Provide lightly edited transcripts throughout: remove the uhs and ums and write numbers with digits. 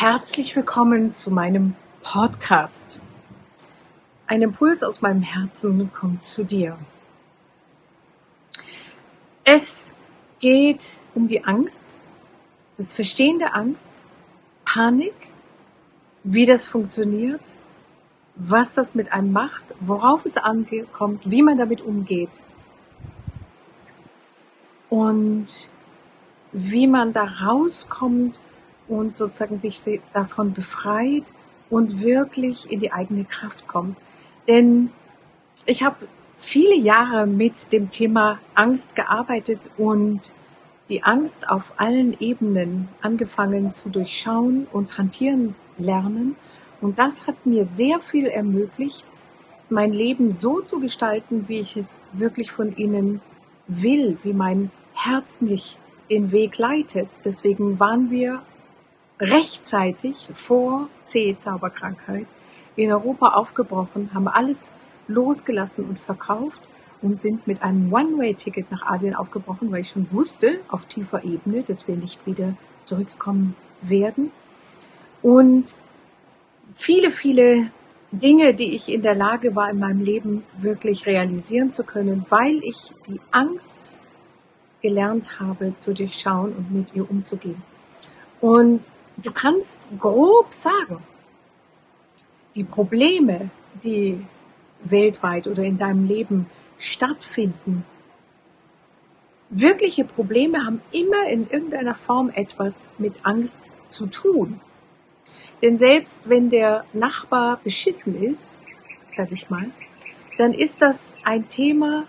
Herzlich willkommen zu meinem Podcast. Ein Impuls aus meinem Herzen kommt zu dir. Es geht um die Angst, das Verstehen der Angst, Panik, wie das funktioniert, was das mit einem macht, worauf es ankommt, wie man damit umgeht und wie man da rauskommt und sozusagen sich davon befreit und wirklich in die eigene Kraft kommt. Denn ich habe viele Jahre mit dem Thema Angst gearbeitet und die Angst auf allen Ebenen angefangen zu durchschauen und hantieren lernen. Und das hat mir sehr viel ermöglicht, mein Leben so zu gestalten, wie ich es wirklich von innen will, wie mein Herz mich den Weg leitet. Deswegen waren wir rechtzeitig vor CE-Zauberkrankheit in Europa aufgebrochen, haben alles losgelassen und verkauft und sind mit einem One-Way-Ticket nach Asien aufgebrochen, weil ich schon wusste, auf tiefer Ebene, dass wir nicht wieder zurückkommen werden. Und viele, viele Dinge, die ich in der Lage war, in meinem Leben wirklich realisieren zu können, weil ich die Angst gelernt habe zu durchschauen und mit ihr umzugehen. Und du kannst grob sagen, die Probleme, die weltweit oder in deinem Leben stattfinden, wirkliche Probleme haben immer in irgendeiner Form etwas mit Angst zu tun. Denn selbst wenn der Nachbar beschissen ist, sag ich mal, dann ist das ein Thema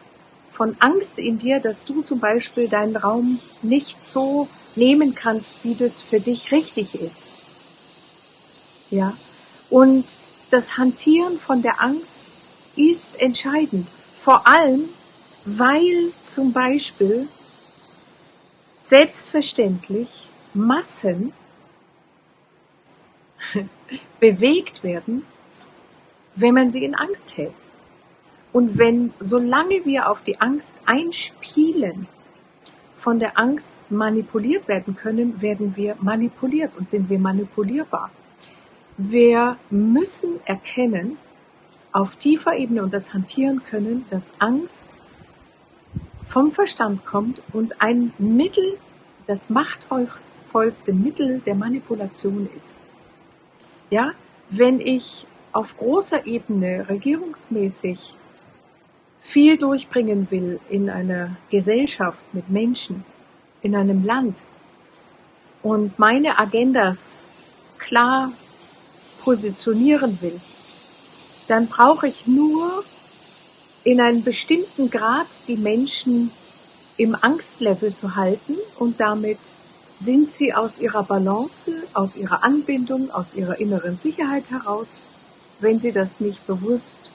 von Angst in dir, dass du zum Beispiel deinen Raum nicht so nehmen kannst, wie das für dich richtig ist. Ja? Und das Hantieren von der Angst ist entscheidend. Vor allem, weil zum Beispiel selbstverständlich Massen bewegt werden, wenn man sie in Angst hält. Und solange wir auf die Angst einspielen, von der Angst manipuliert werden können, werden wir manipuliert und sind wir manipulierbar. Wir müssen erkennen, auf tiefer Ebene und das hantieren können, dass Angst vom Verstand kommt und ein Mittel, das machtvollste Mittel der Manipulation ist. Ja, wenn ich auf großer Ebene regierungsmäßig viel durchbringen will in einer Gesellschaft mit Menschen, in einem Land und meine Agendas klar positionieren will, dann brauche ich nur in einem bestimmten Grad die Menschen im Angstlevel zu halten und damit sind sie aus ihrer Balance, aus ihrer Anbindung, aus ihrer inneren Sicherheit heraus, wenn sie das nicht bewusst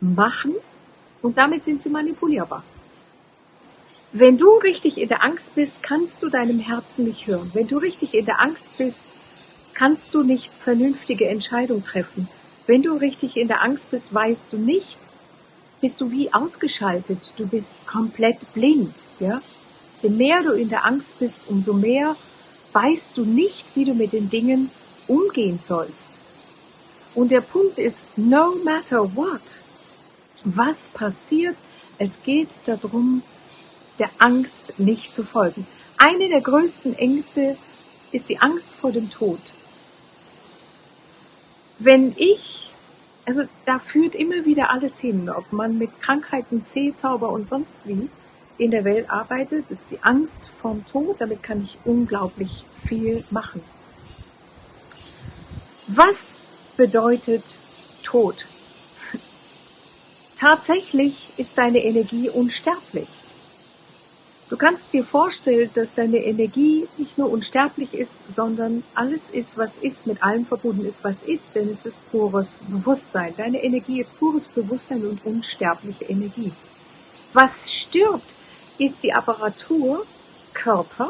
machen. Und damit sind sie manipulierbar. Wenn du richtig in der Angst bist, kannst du deinem Herzen nicht hören. Wenn du richtig in der Angst bist, kannst du nicht vernünftige Entscheidungen treffen. Wenn du richtig in der Angst bist, weißt du nicht, bist du wie ausgeschaltet. Du bist komplett blind. Ja? Je mehr du in der Angst bist, umso mehr weißt du nicht, wie du mit den Dingen umgehen sollst. Und der Punkt ist, no matter what, was passiert, es geht darum, der Angst nicht zu folgen. Eine der größten Ängste ist die Angst vor dem Tod. Da führt immer wieder alles hin, ob man mit Krankheiten, C-Zauber und sonst wie in der Welt arbeitet, ist die Angst vorm Tod, damit kann ich unglaublich viel machen. Was bedeutet Tod? Tatsächlich ist deine Energie unsterblich. Du kannst dir vorstellen, dass deine Energie nicht nur unsterblich ist, sondern alles ist, was ist, mit allem verbunden ist, was ist, denn es ist pures Bewusstsein. Deine Energie ist pures Bewusstsein und unsterbliche Energie. Was stirbt, ist die Apparatur, Körper.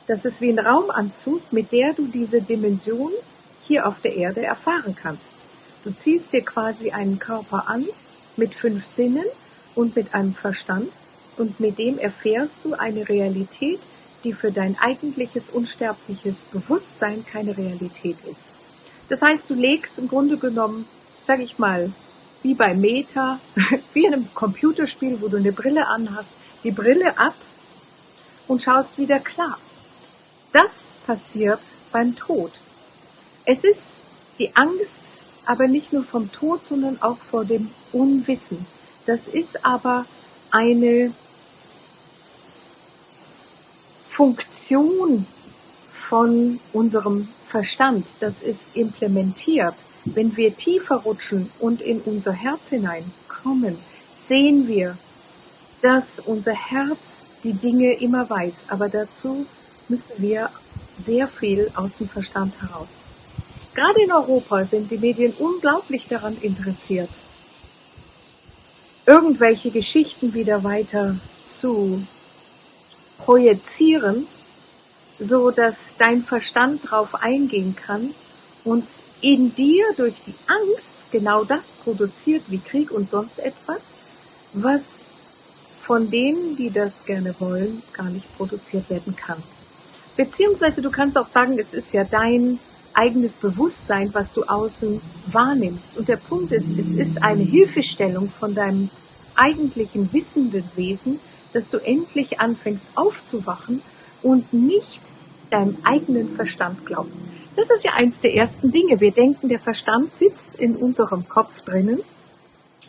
Das ist wie ein Raumanzug, mit der du diese Dimension hier auf der Erde erfahren kannst. Du ziehst dir quasi einen Körper an mit 5 Sinnen und mit einem Verstand und mit dem erfährst du eine Realität, die für dein eigentliches unsterbliches Bewusstsein keine Realität ist. Das heißt, du legst im Grunde genommen, sag ich mal, wie bei Meta, wie in einem Computerspiel, wo du eine Brille anhast, die Brille ab und schaust wieder klar. Das passiert beim Tod. Es ist die Angst, aber nicht nur vom Tod, sondern auch vor dem Unwissen. Das ist aber eine Funktion von unserem Verstand. Das ist implementiert. Wenn wir tiefer rutschen und in unser Herz hineinkommen, sehen wir, dass unser Herz die Dinge immer weiß. Aber dazu müssen wir sehr viel aus dem Verstand heraus. Gerade in Europa sind die Medien unglaublich daran interessiert, irgendwelche Geschichten wieder weiter zu projizieren, so dass dein Verstand drauf eingehen kann und in dir durch die Angst genau das produziert wie Krieg und sonst etwas, was von denen, die das gerne wollen, gar nicht produziert werden kann. Beziehungsweise du kannst auch sagen, es ist ja dein eigenes Bewusstsein, was du außen wahrnimmst. Und der Punkt ist, es ist eine Hilfestellung von deinem eigentlichen wissenden Wesen, dass du endlich anfängst aufzuwachen und nicht deinem eigenen Verstand glaubst. Das ist ja eins der ersten Dinge. Wir denken, der Verstand sitzt in unserem Kopf drinnen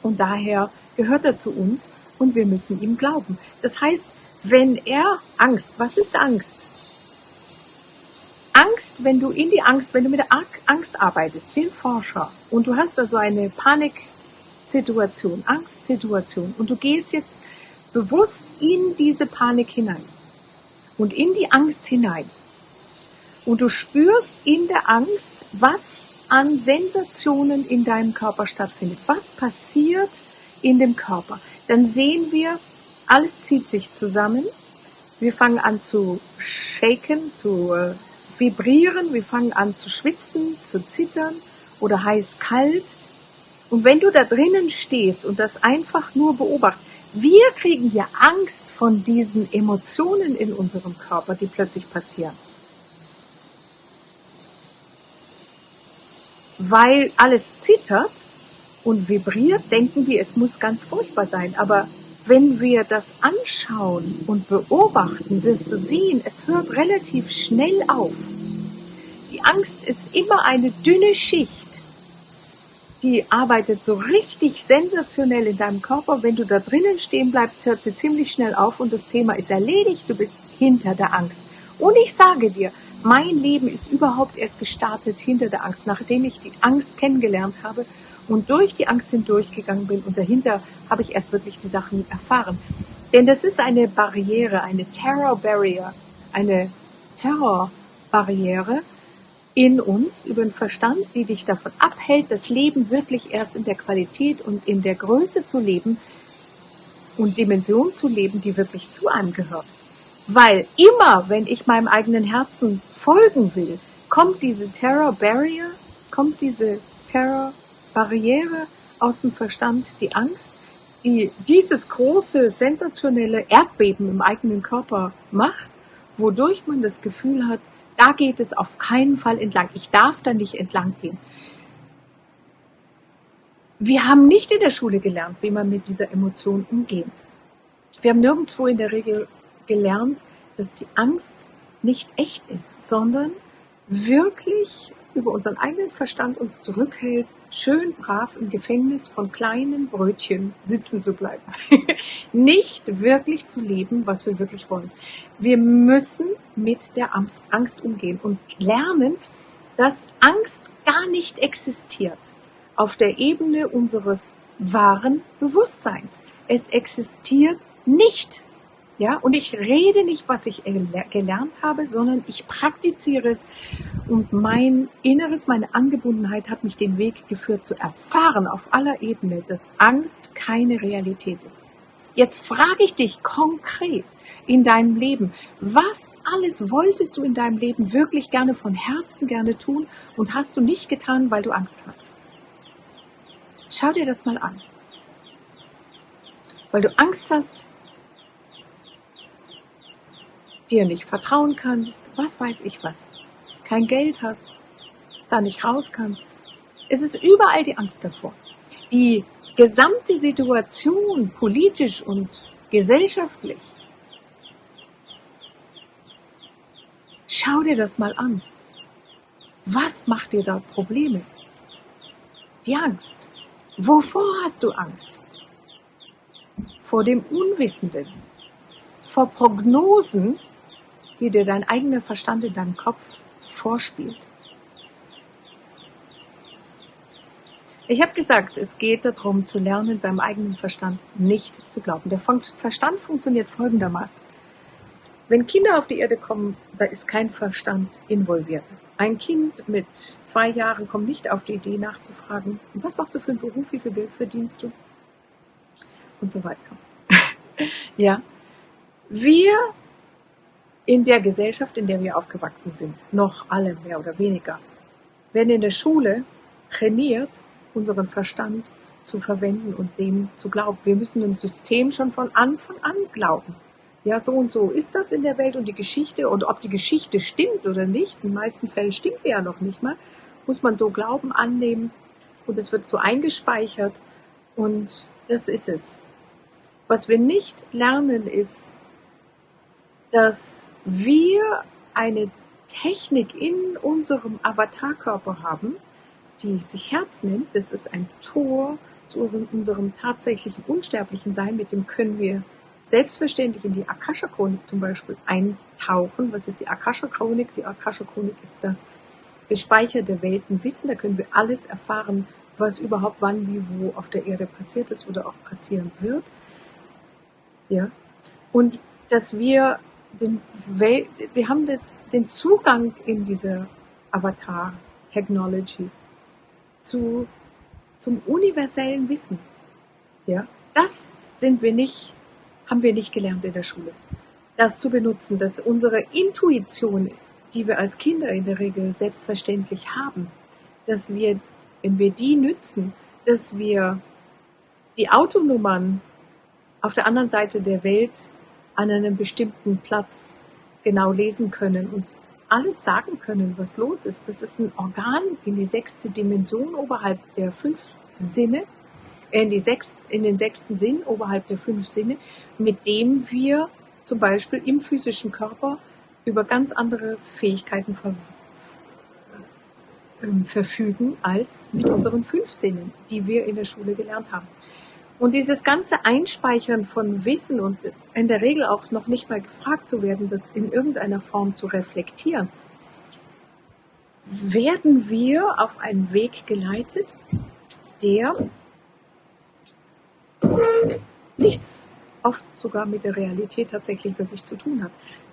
und daher gehört er zu uns und wir müssen ihm glauben. Das heißt, wenn er Angst, was ist Angst? Angst, wenn du mit der Angst arbeitest, wie ein Forscher, und du hast also eine Paniksituation, Angstsituation, und du gehst jetzt bewusst in diese Panik hinein und in die Angst hinein. Und du spürst in der Angst, was an Sensationen in deinem Körper stattfindet. Was passiert in dem Körper? Dann sehen wir, alles zieht sich zusammen. Wir fangen an zu shaken, zu vibrieren, wir fangen an zu schwitzen, zu zittern oder heiß-kalt. Und wenn du da drinnen stehst und das einfach nur beobachtest, wir kriegen ja Angst von diesen Emotionen in unserem Körper, die plötzlich passieren. Weil alles zittert und vibriert, denken wir, es muss ganz furchtbar sein. Aber wenn wir das anschauen und beobachten, wirst du sehen, es hört relativ schnell auf. Die Angst ist immer eine dünne Schicht, die arbeitet so richtig sensationell in deinem Körper. Wenn du da drinnen stehen bleibst, hört sie ziemlich schnell auf und das Thema ist erledigt, du bist hinter der Angst. Und ich sage dir, mein Leben ist überhaupt erst gestartet hinter der Angst, nachdem ich die Angst kennengelernt habe und durch die Angst hindurchgegangen bin und dahinter habe ich erst wirklich die Sachen erfahren. Denn das ist eine Barriere, eine Terror Barrier, eine Terrorbarriere in uns über den Verstand, die dich davon abhält, das Leben wirklich erst in der Qualität und in der Größe zu leben und Dimension zu leben, die wirklich zu einem gehört. Weil immer, wenn ich meinem eigenen Herzen folgen will, kommt diese Terror Barrier, kommt diese Terror Barriere aus dem Verstand, die Angst, die dieses große, sensationelle Erdbeben im eigenen Körper macht, wodurch man das Gefühl hat, da geht es auf keinen Fall entlang. Ich darf da nicht entlang gehen. Wir haben nicht in der Schule gelernt, wie man mit dieser Emotion umgeht. Wir haben nirgendwo in der Regel gelernt, dass die Angst nicht echt ist, sondern wirklich über unseren eigenen Verstand uns zurückhält, schön brav im Gefängnis von kleinen Brötchen sitzen zu bleiben. Nicht wirklich zu leben, was wir wirklich wollen. Wir müssen mit der Angst umgehen und lernen, dass Angst gar nicht existiert auf der Ebene unseres wahren Bewusstseins. Es existiert nicht. Ja, und ich rede nicht, was ich gelernt habe, sondern ich praktiziere es und mein Inneres, meine Angebundenheit hat mich den Weg geführt zu erfahren auf aller Ebene, dass Angst keine Realität ist. Jetzt frage ich dich konkret in deinem Leben, was alles wolltest du in deinem Leben wirklich gerne von Herzen gerne tun und hast du nicht getan, weil du Angst hast? Schau dir das mal an. Weil du Angst hast, dir nicht vertrauen kannst, was weiß ich was, kein Geld hast, da nicht raus kannst. Es ist überall die Angst davor. Die gesamte Situation, politisch und gesellschaftlich, schau dir das mal an. Was macht dir da Probleme? Die Angst. Wovor hast du Angst? Vor dem Unwissenden, vor Prognosen, die dir dein eigener Verstand in deinem Kopf vorspielt. Ich habe gesagt, es geht darum zu lernen, seinem eigenen Verstand nicht zu glauben. Der Verstand funktioniert folgendermaßen. Wenn Kinder auf die Erde kommen, da ist kein Verstand involviert. Ein Kind mit 2 Jahren kommt nicht auf die Idee nachzufragen, was machst du für einen Beruf, wie viel Geld verdienst du? Und so weiter. Ja, wir in der Gesellschaft, in der wir aufgewachsen sind, noch alle mehr oder weniger, werden in der Schule trainiert, unseren Verstand zu verwenden und dem zu glauben. Wir müssen dem System schon von Anfang an glauben. Ja, so und so ist das in der Welt und die Geschichte, und ob die Geschichte stimmt oder nicht, in den meisten Fällen stimmt die ja noch nicht mal, muss man so glauben, annehmen, und es wird so eingespeichert, und das ist es. Was wir nicht lernen ist, dass wir eine Technik in unserem Avatarkörper haben, die sich Herz nennt. Das ist ein Tor zu unserem tatsächlichen unsterblichen Sein, mit dem können wir selbstverständlich in die Akasha-Chronik zum Beispiel eintauchen. Was ist die Akasha-Chronik? Die Akasha-Chronik ist das gespeicherte Weltenwissen. Da können wir alles erfahren, was überhaupt wann, wie, wo auf der Erde passiert ist oder auch passieren wird. Ja. Und dass wir haben den Zugang in diese Avatar-Technology zum universellen Wissen. Ja. Das haben wir nicht gelernt in der Schule. Das zu benutzen, dass unsere Intuition, die wir als Kinder in der Regel selbstverständlich haben, dass wir, wenn wir die nützen, dass wir die Autonummern auf der anderen Seite der Welt an einem bestimmten Platz genau lesen können und alles sagen können, was los ist. Das ist ein Organ in die 6. Dimension oberhalb der 5 Sinne, in den 6. Sinn oberhalb der 5 Sinne, mit dem wir zum Beispiel im physischen Körper über ganz andere Fähigkeiten verfügen als mit unseren 5 Sinnen, die wir in der Schule gelernt haben. Und dieses ganze Einspeichern von Wissen und in der Regel auch noch nicht mal gefragt zu werden, das in irgendeiner Form zu reflektieren, werden wir auf einen Weg geleitet, der nichts oft sogar mit der Realität tatsächlich wirklich zu tun hat.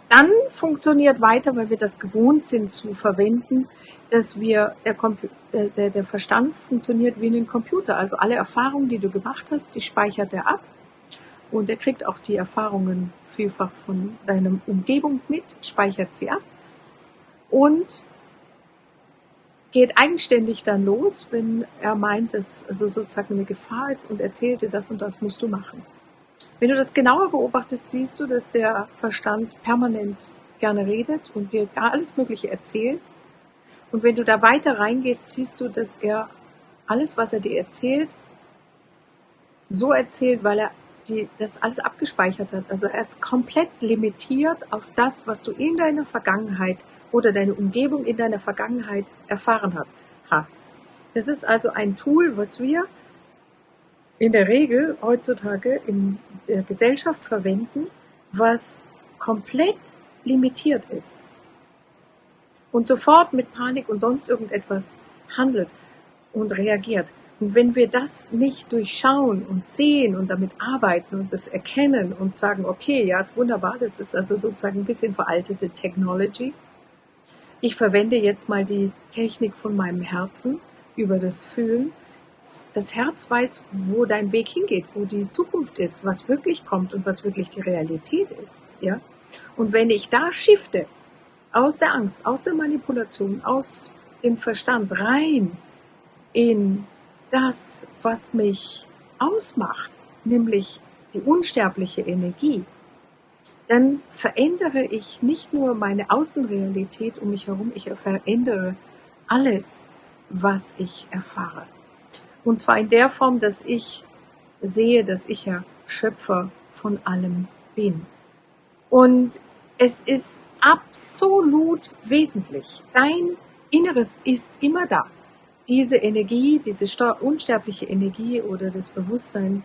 Dann funktioniert weiter, weil wir das gewohnt sind zu verwenden, dass der Verstand funktioniert wie ein Computer. Also alle Erfahrungen, die du gemacht hast, die speichert er ab. Und er kriegt auch die Erfahrungen vielfach von deiner Umgebung mit, speichert sie ab und geht eigenständig dann los, wenn er meint, dass also sozusagen eine Gefahr ist, und erzählt dir, das und das musst du machen. Wenn du das genauer beobachtest, siehst du, dass der Verstand permanent gerne redet und dir alles Mögliche erzählt. Und wenn du da weiter reingehst, siehst du, dass er alles, was er dir erzählt, so erzählt, weil er das alles abgespeichert hat. Also er ist komplett limitiert auf das, was du in deiner Vergangenheit oder deine Umgebung in deiner Vergangenheit erfahren hast. Das ist also ein Tool, was wir in der Regel heutzutage in der Gesellschaft verwenden, was komplett limitiert ist und sofort mit Panik und sonst irgendetwas handelt und reagiert. Und wenn wir das nicht durchschauen und sehen und damit arbeiten und das erkennen und sagen, okay, ja, ist wunderbar, das ist also sozusagen ein bisschen veraltete Technology. Ich verwende jetzt mal die Technik von meinem Herzen über das Fühlen. Das Herz weiß, wo dein Weg hingeht, wo die Zukunft ist, was wirklich kommt und was wirklich die Realität ist. Ja? Und wenn ich da shifte, aus der Angst, aus der Manipulation, aus dem Verstand rein in das, was mich ausmacht, nämlich die unsterbliche Energie, dann verändere ich nicht nur meine Außenrealität um mich herum, ich verändere alles, was ich erfahre. Und zwar in der Form, dass ich sehe, dass ich ja Schöpfer von allem bin. Und es ist absolut wesentlich. Dein Inneres ist immer da. Diese Energie, diese unsterbliche Energie oder das Bewusstsein,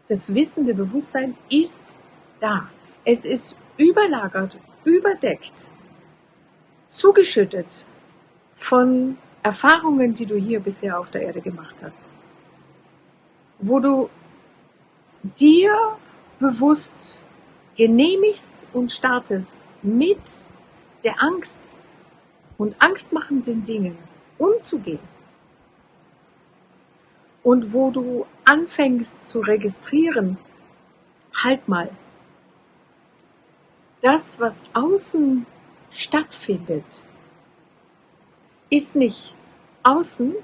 das wissende Bewusstsein ist da. Es ist überlagert, überdeckt, zugeschüttet von Erfahrungen, die du hier bisher auf der Erde gemacht hast, wo du dir bewusst genehmigst und startest, mit der Angst und angstmachenden Dingen umzugehen. Und wo du anfängst zu registrieren, halt mal, das, was außen stattfindet, ist nicht außen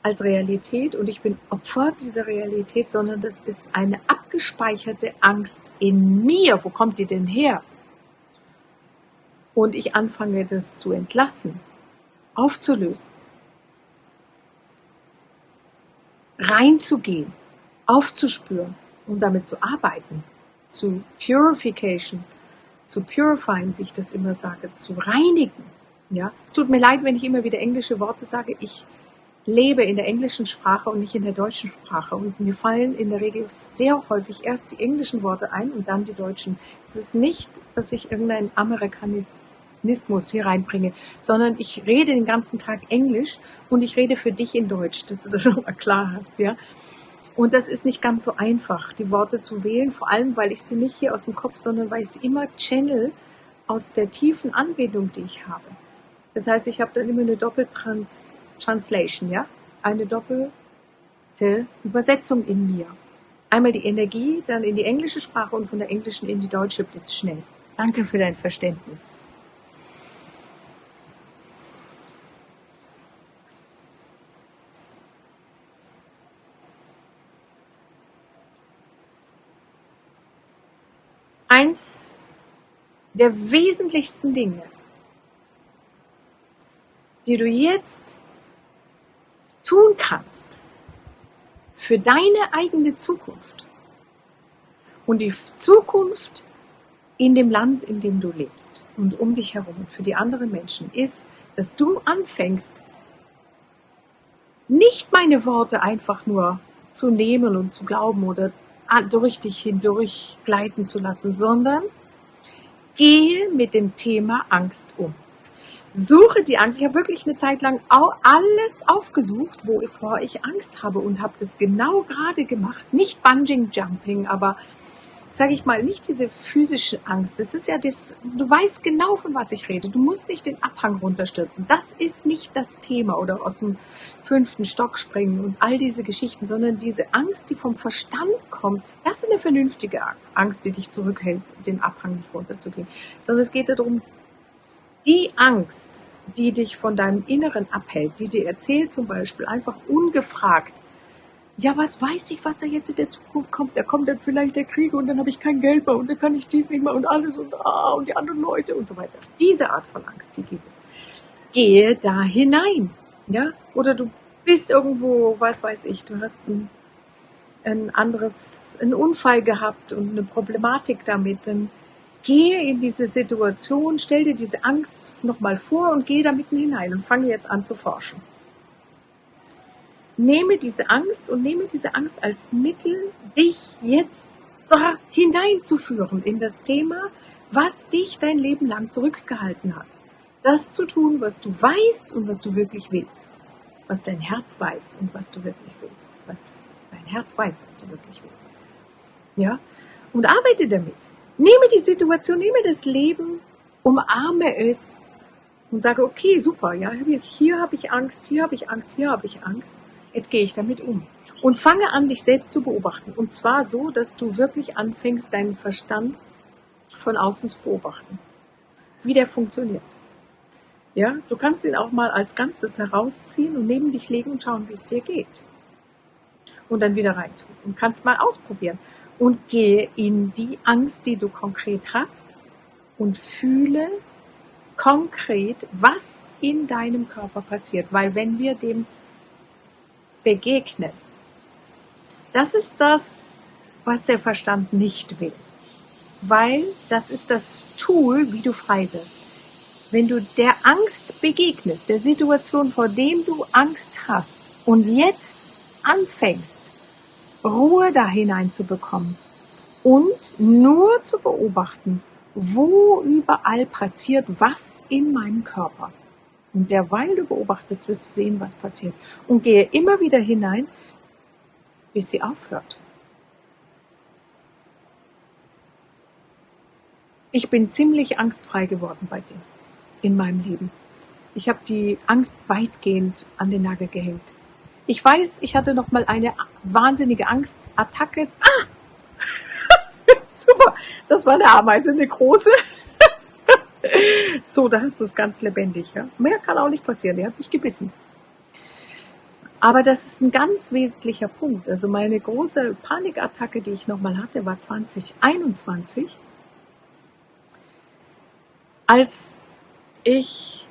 als Realität und ich bin Opfer dieser Realität, sondern das ist eine abgespeicherte Angst in mir. Wo kommt die denn her? Und ich anfange, das zu entlassen, aufzulösen, reinzugehen, aufzuspüren und damit zu arbeiten, zu Purification, zu purifying, wie ich das immer sage, zu reinigen. Ja, es tut mir leid, wenn ich immer wieder englische Worte sage. Ich lebe in der englischen Sprache und nicht in der deutschen Sprache. Und mir fallen in der Regel sehr häufig erst die englischen Worte ein und dann die deutschen. Es ist nicht, dass ich irgendeinen Amerikanismus hier reinbringe, sondern ich rede den ganzen Tag Englisch und ich rede für dich in Deutsch, dass du das auch mal klar hast, ja. Und das ist nicht ganz so einfach, die Worte zu wählen, vor allem, weil ich sie nicht hier aus dem Kopf, sondern weil ich sie immer channel aus der tiefen Anbindung, die ich habe. Das heißt, ich habe dann immer eine Doppeltranslation, ja, eine doppelte Übersetzung in mir. Einmal die Energie, dann in die englische Sprache und von der englischen in die deutsche blitzschnell. Danke für dein Verständnis. Eins der wesentlichsten Dinge, die du jetzt tun kannst für deine eigene Zukunft und die Zukunft in dem Land, in dem du lebst und um dich herum und für die anderen Menschen, ist, dass du anfängst, nicht meine Worte einfach nur zu nehmen und zu glauben oder durch dich hindurch gleiten zu lassen, sondern gehe mit dem Thema Angst um. Suche die Angst. Ich habe wirklich eine Zeit lang alles aufgesucht, wovor ich Angst habe und habe das genau gerade gemacht. Nicht Bungee Jumping, aber sage ich mal, nicht diese physische Angst. Das ist ja das, du weißt genau, von was ich rede. Du musst nicht den Abhang runterstürzen. Das ist nicht das Thema oder aus dem 5. Stock springen und all diese Geschichten, sondern diese Angst, die vom Verstand kommt, das ist eine vernünftige Angst, die dich zurückhält, den Abhang nicht runterzugehen. Sondern es geht darum, die Angst, die dich von deinem Inneren abhält, die dir erzählt zum Beispiel einfach ungefragt, ja, was weiß ich, was da jetzt in der Zukunft kommt. Da kommt dann vielleicht der Krieg und dann habe ich kein Geld mehr und dann kann ich dies nicht mehr und alles und die anderen Leute und so weiter. Diese Art von Angst, die geht es. Gehe da hinein, ja? Oder du bist irgendwo, was weiß ich, du hast einen Unfall gehabt und eine Problematik damit, dann gehe in diese Situation, stell dir diese Angst nochmal vor und gehe da mitten hinein und fange jetzt an zu forschen. Nehme diese Angst als Mittel, dich jetzt da hineinzuführen in das Thema, was dich dein Leben lang zurückgehalten hat. Das zu tun, was du weißt und was du wirklich willst. Was dein Herz weiß und was du wirklich willst. Was dein Herz weiß, was du wirklich willst. Ja? Und arbeite damit. Nehme die Situation, nehme das Leben, umarme es und sage, okay, super, ja, hier habe ich Angst, hier habe ich Angst, hier habe ich Angst. Jetzt gehe ich damit um. Und fange an, dich selbst zu beobachten. Und zwar so, dass du wirklich anfängst, deinen Verstand von außen zu beobachten. Wie der funktioniert. Ja, du kannst ihn auch mal als Ganzes herausziehen und neben dich legen und schauen, wie es dir geht. Und dann wieder reintun. Und kannst mal ausprobieren. und gehe in die Angst, die du konkret hast, und fühle konkret, was in deinem Körper passiert. Weil wenn wir dem begegnen, das ist das, was der Verstand nicht will. Weil das ist das Tool, wie du frei wirst. Wenn du der Angst begegnest, der Situation, vor dem du Angst hast, und jetzt anfängst, Ruhe da hineinzubekommen und nur zu beobachten, wo überall passiert was in meinem Körper. Und derweil du beobachtest, wirst du sehen, was passiert. Und gehe immer wieder hinein, bis sie aufhört. Ich bin ziemlich angstfrei geworden bei dir in meinem Leben. Ich habe die Angst weitgehend an den Nagel gehängt. Ich weiß, ich hatte noch mal eine wahnsinnige Angstattacke. Super, das war eine Ameise, eine große. So, da hast du es ganz lebendig. Ja? Mehr kann auch nicht passieren, der hat mich gebissen. Aber das ist ein ganz wesentlicher Punkt. Also meine große Panikattacke, die ich nochmal hatte, war 2021, als ich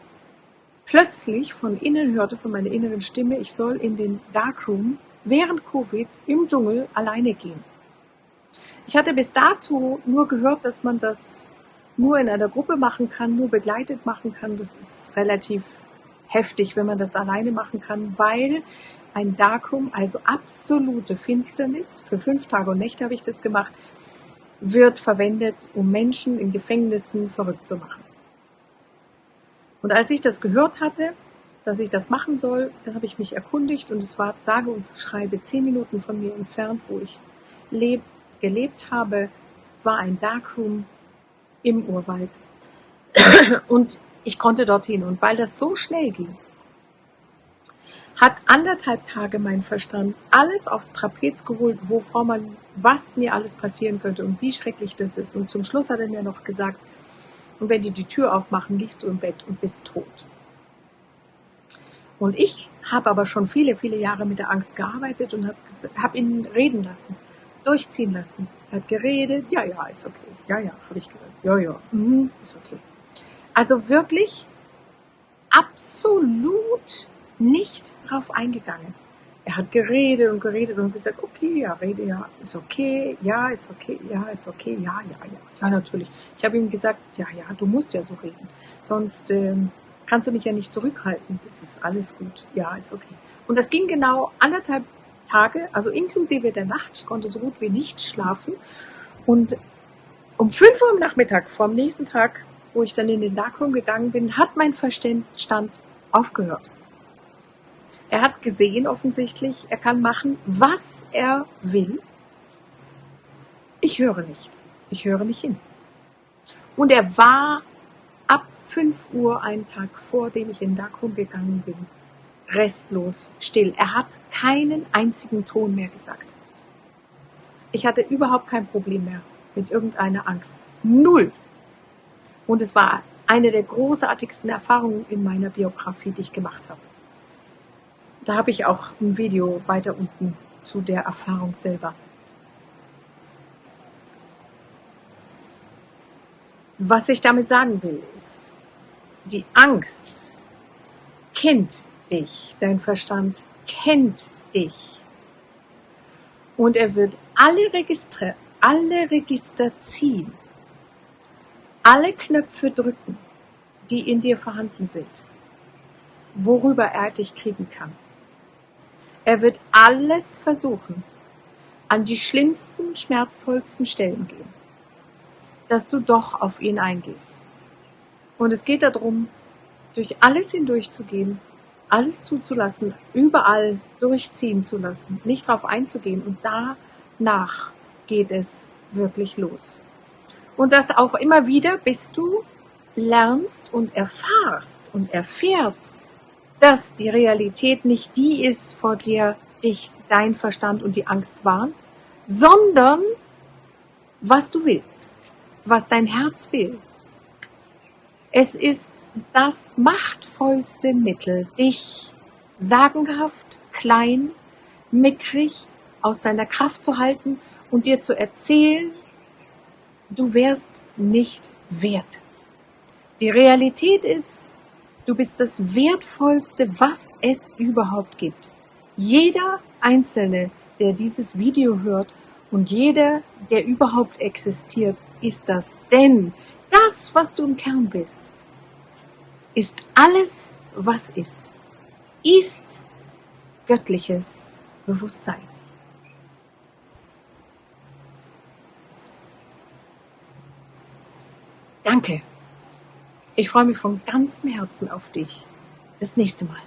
plötzlich von innen hörte, von meiner inneren Stimme, ich soll in den Darkroom während Covid im Dschungel alleine gehen. Ich hatte bis dazu nur gehört, dass man das nur in einer Gruppe machen kann, nur begleitet machen kann. Das ist relativ heftig, wenn man das alleine machen kann, weil ein Darkroom, also absolute Finsternis, für 5 Tage und Nächte habe ich das gemacht, wird verwendet, um Menschen in Gefängnissen verrückt zu machen. Und als ich das gehört hatte, dass ich das machen soll, dann habe ich mich erkundigt und es war sage und schreibe 10 Minuten von mir entfernt, wo ich gelebt habe, war ein Darkroom im Urwald. Und ich konnte dorthin. Und weil das so schnell ging, hat 1,5 Tage mein Verstand alles aufs Trapez geholt, was mir alles passieren könnte und wie schrecklich das ist. Und zum Schluss hat er mir noch gesagt, und wenn die Tür aufmachen, liegst du im Bett und bist tot. Und ich habe aber schon viele, viele Jahre mit der Angst gearbeitet und habe ihn reden lassen, durchziehen lassen. Er hat geredet, ja, ist okay. Ja, habe ich gehört. Ja, ist okay. Also wirklich absolut nicht drauf eingegangen. Er hat geredet und gesagt, okay, ja, rede, ja, ist okay, ja, ist okay, ja, ist okay, ja, natürlich. Ich habe ihm gesagt, ja, du musst ja so reden, sonst kannst du mich ja nicht zurückhalten, das ist alles gut, ja, ist okay. Und das ging genau 1,5 Tage, also inklusive der Nacht, ich konnte so gut wie nicht schlafen und um 5 Uhr am Nachmittag vom nächsten Tag, wo ich dann in den Darkroom gegangen bin, hat mein Verstand aufgehört. Er hat gesehen offensichtlich, er kann machen, was er will. Ich höre nicht. Ich höre nicht hin. Und er war ab 5 Uhr, einen Tag vor dem ich in den Darkroom gegangen bin, restlos still. Er hat keinen einzigen Ton mehr gesagt. Ich hatte überhaupt kein Problem mehr mit irgendeiner Angst. 0. Und es war eine der großartigsten Erfahrungen in meiner Biografie, die ich gemacht habe. Da habe ich auch ein Video weiter unten zu der Erfahrung selber. Was ich damit sagen will, ist, die Angst kennt dich, dein Verstand kennt dich. Und er wird alle Register ziehen, alle Knöpfe drücken, die in dir vorhanden sind, worüber er dich kriegen kann. Er wird alles versuchen, an die schlimmsten, schmerzvollsten Stellen gehen, dass du doch auf ihn eingehst. Und es geht darum, durch alles hindurchzugehen, alles zuzulassen, überall durchziehen zu lassen, nicht darauf einzugehen. Und danach geht es wirklich los. Und das auch immer wieder, bis du lernst und erfährst, dass die Realität nicht die ist, vor der dich dein Verstand und die Angst warnt, sondern was du willst, was dein Herz will. Es ist das machtvollste Mittel, dich sagenhaft, klein, mickrig aus deiner Kraft zu halten und dir zu erzählen, du wärst nicht wert. Die Realität ist, du bist das Wertvollste, was es überhaupt gibt. Jeder Einzelne, der dieses Video hört und jeder, der überhaupt existiert, ist das. Denn das, was du im Kern bist, ist alles, was ist göttliches Bewusstsein. Danke. Ich freue mich von ganzem Herzen auf dich. Das nächste Mal.